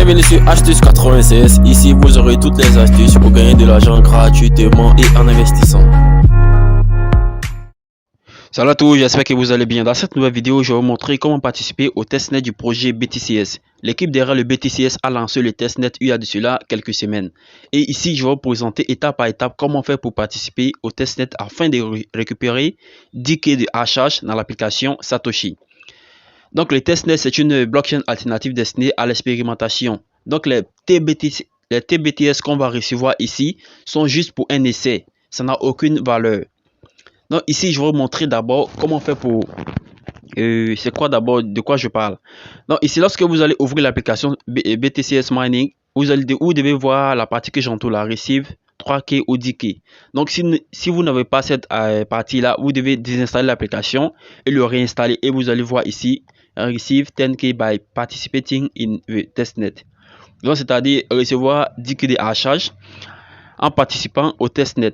Bienvenue sur Astuce 96. Ici, vous aurez toutes les astuces pour gagner de l'argent gratuitement et en investissant. Salut à tous, j'espère que vous allez bien. Dans cette nouvelle vidéo, je vais vous montrer comment participer au testnet du projet BTCS. L'équipe derrière le BTCS a lancé le testnet il y a de cela quelques semaines. Et ici, je vais vous présenter étape par étape comment faire pour participer au testnet afin de récupérer 10K de hachage dans l'application Satoshi. Donc, le testnet, c'est une blockchain alternative destinée à l'expérimentation. Donc, les TBTS qu'on va recevoir ici sont juste pour un essai. Ça n'a aucune valeur. Donc, ici, je vais vous montrer d'abord comment faire pour... c'est quoi d'abord, de quoi je parle. Donc, ici, lorsque vous allez ouvrir l'application BTCS Mining, vous devez voir la partie que j'entoure là, Receive 3K ou 10K. Donc, si vous n'avez pas cette partie-là, vous devez désinstaller l'application et le réinstaller. Et vous allez voir ici, Receive 10K by participating in the testnet. Donc, c'est-à-dire recevoir 10K de hachage en participant au testnet.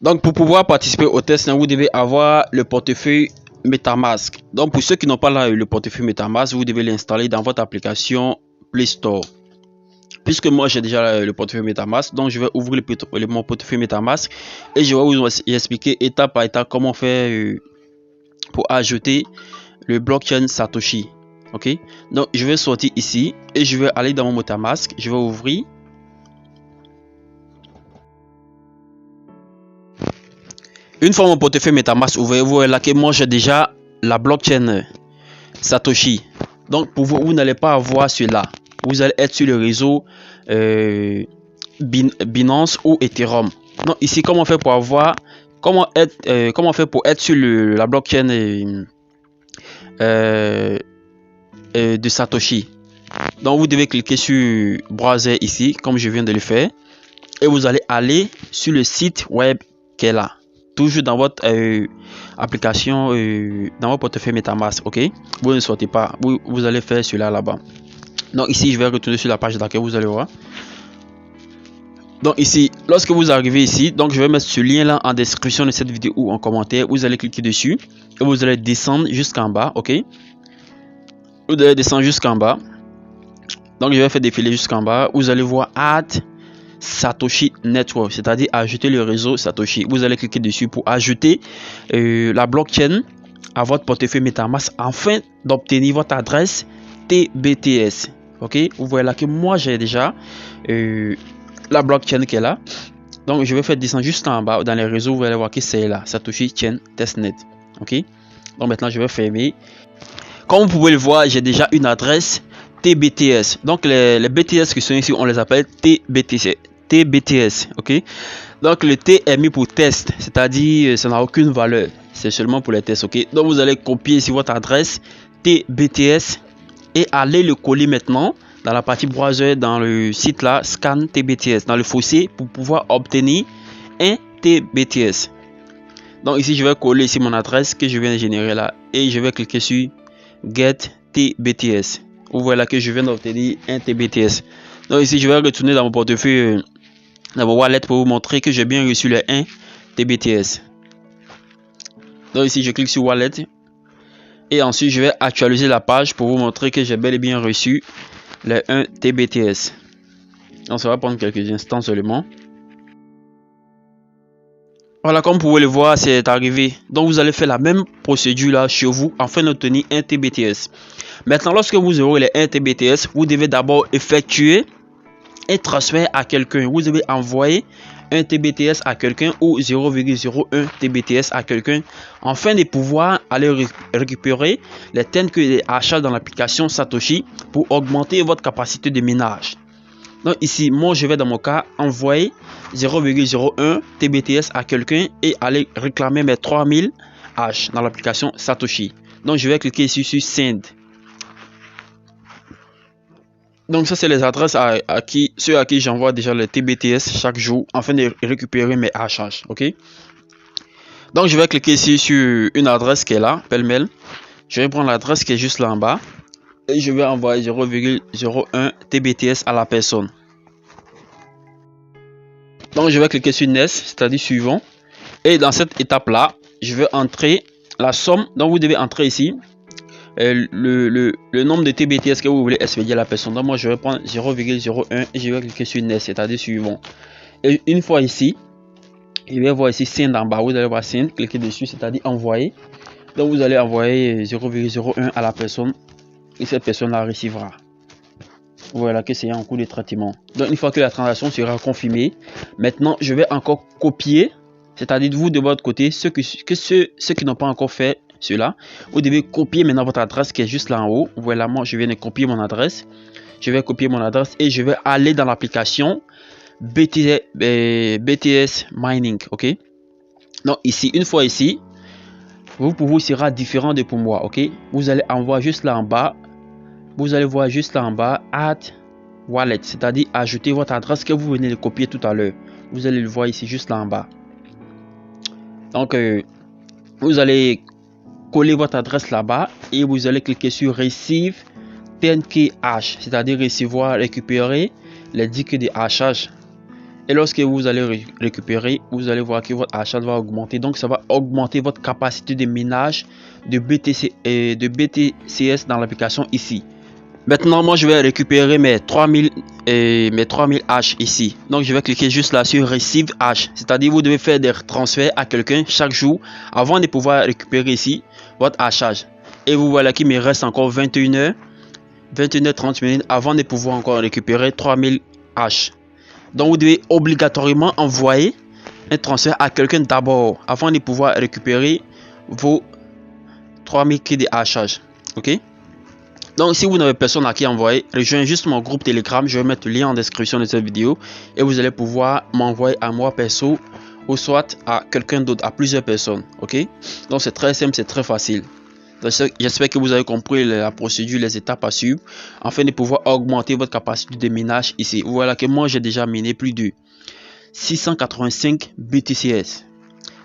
Donc, pour pouvoir participer au testnet, vous devez avoir le portefeuille MetaMask. Donc, pour ceux qui n'ont pas le portefeuille MetaMask, vous devez l'installer dans votre application Play Store. Puisque moi, j'ai déjà le portefeuille MetaMask, donc je vais ouvrir mon portefeuille MetaMask et je vais vous expliquer étape par étape comment faire pour ajouter le blockchain Satoshi. Ok, donc je vais sortir ici et je vais aller dans mon MetaMask. Je vais ouvrir. Une fois mon portefeuille MetaMask ouvert, vous voyez là que moi j'ai déjà la blockchain Satoshi. Donc pour vous, vous n'allez pas avoir cela. Vous allez être sur le réseau Binance ou Ethereum. Donc ici, comment faire pour avoir, comment faire pour être sur la blockchain de Satoshi. Donc vous devez cliquer sur browser ici, comme je viens de le faire, et vous allez aller sur le site web qui est là. Toujours dans votre application, dans votre portefeuille MetaMask, ok? Vous ne sortez pas, vous allez faire cela là-bas. Donc ici, je vais retourner sur la page d'accueil, vous allez voir. Donc ici, lorsque vous arrivez ici, donc je vais mettre ce lien là en description de cette vidéo ou en commentaire. Vous allez cliquer dessus et vous allez descendre jusqu'en bas, ok? Vous allez descendre jusqu'en bas. Donc je vais faire défiler jusqu'en bas. Vous allez voir Add Satoshi Network, c'est-à-dire ajouter le réseau Satoshi. Vous allez cliquer dessus pour ajouter la blockchain à votre portefeuille MetaMask afin d'obtenir votre adresse TBTS. Ok, vous voyez là que moi j'ai déjà la blockchain qui est là. Donc je vais faire descendre juste en bas dans les réseaux. Vous allez voir que c'est là, Satoshi Chain Testnet. Ok, donc maintenant je vais fermer. Comme vous pouvez le voir, j'ai déjà une adresse TBTS. Donc les BTS qui sont ici, on les appelle TBTS. Ok, donc le T est mis pour test, c'est-à-dire ça n'a aucune valeur, c'est seulement pour les tests. Ok, donc vous allez copier ici votre adresse TBTS et aller le coller maintenant dans la partie browser, dans le site là, scan TBTS, dans le fossé pour pouvoir obtenir un TBTS. Donc ici, je vais coller ici mon adresse que je viens de générer là et je vais cliquer sur Get TBTS. Vous voyez là que je viens d'obtenir un TBTS. Donc ici, je vais retourner dans mon portefeuille, dans mon wallet pour vous montrer que j'ai bien reçu le 1 TBTS. Donc ici, je clique sur Wallet. Et ensuite, je vais actualiser la page pour vous montrer que j'ai bel et bien reçu les 1 TBTS. Donc, ça va prendre quelques instants seulement. Voilà, comme vous pouvez le voir, c'est arrivé. Donc, vous allez faire la même procédure là chez vous afin d'obtenir un TBTS. Maintenant, lorsque vous aurez les 1 TBTS, vous devez d'abord effectuer un transfert à quelqu'un. Vous devez envoyer un TBTS à quelqu'un ou 0,01 TBTS à quelqu'un afin de pouvoir aller récupérer les tokens que les achats dans l'application Satoshi pour augmenter votre capacité de minage. Donc ici, moi je vais dans mon cas envoyer 0,01 TBTS à quelqu'un et aller réclamer mes 3000 H dans l'application Satoshi. Donc je vais cliquer ici sur Send. Donc ça c'est les adresses ceux à qui j'envoie déjà le TBTS chaque jour afin de récupérer mes hashtags. Ok, donc je vais cliquer ici sur une adresse qui est là, pêle-mêle. Je vais prendre l'adresse qui est juste là en bas et je vais envoyer 0,01 TBTS à la personne. Donc je vais cliquer sur Next, c'est-à-dire suivant, et dans cette étape là je vais entrer la somme. Donc vous devez entrer ici le nombre de TBTS que vous voulez expédier à la personne. Donc moi je vais prendre 0,01 et je vais cliquer sur Next, c'est-à-dire suivant. Et une fois ici, je vais voir ici Send en bas, vous allez voir Send, cliquez dessus, c'est-à-dire envoyer. Donc vous allez envoyer 0,01 à la personne et cette personne la recevra. Voilà que c'est en cours de traitement. Donc une fois que la transaction sera confirmée, maintenant je vais encore copier, c'est-à-dire vous de votre côté, ceux qui n'ont pas encore fait cela, vous devez copier maintenant votre adresse qui est juste là en haut. Voilà, moi je viens de copier mon adresse. Je vais copier mon adresse et je vais aller dans l'application BTS Mining. Ok. Donc ici, une fois ici, vous sera différent de pour moi. Ok. Vous allez en voir juste là en bas. Vous allez voir juste là en bas Add Wallet, c'est-à-dire ajouter votre adresse que vous venez de copier tout à l'heure. Vous allez le voir ici juste là en bas. Donc vous allez coller votre adresse là-bas et vous allez cliquer sur Receive 10K hash, c'est-à-dire recevoir, récupérer les 10K de hachage. Et lorsque vous allez récupérer, vous allez voir que votre hachage va augmenter. Donc ça va augmenter votre capacité de minage de BTC et de BTCS dans l'application ici. Maintenant, moi, je vais récupérer mes 3000 H ici. Donc, je vais cliquer juste là sur Receive H. C'est-à-dire, vous devez faire des transferts à quelqu'un chaque jour avant de pouvoir récupérer ici votre hachage. Et vous voilà qu'il me reste encore 21h, 21h30 minutes avant de pouvoir encore récupérer 3000 H. Donc, vous devez obligatoirement envoyer un transfert à quelqu'un d'abord avant de pouvoir récupérer vos 3000 kg de hachage. Ok? Donc si vous n'avez personne à qui envoyer, rejoignez juste mon groupe Telegram, je vais mettre le lien en description de cette vidéo et vous allez pouvoir m'envoyer à moi perso ou soit à quelqu'un d'autre, à plusieurs personnes. Ok, donc c'est très simple, c'est très facile. J'espère que vous avez compris la procédure, les étapes à suivre afin de pouvoir augmenter votre capacité de minage ici. Voilà que moi j'ai déjà miné plus de 685 BTCS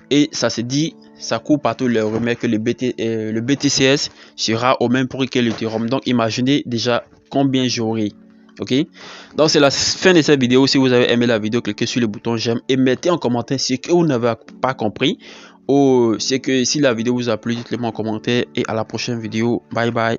et ça se dit, ça court partout le remède que le BTCS sera au même prix que l'Ethereum. Donc imaginez déjà combien j'aurai. Ok, donc c'est la fin de cette vidéo. Si vous avez aimé la vidéo, cliquez sur le bouton j'aime et mettez en commentaire ce que vous n'avez pas compris ou c'est que si la vidéo vous a plu, dites-le moi en commentaire et à la prochaine vidéo. Bye bye.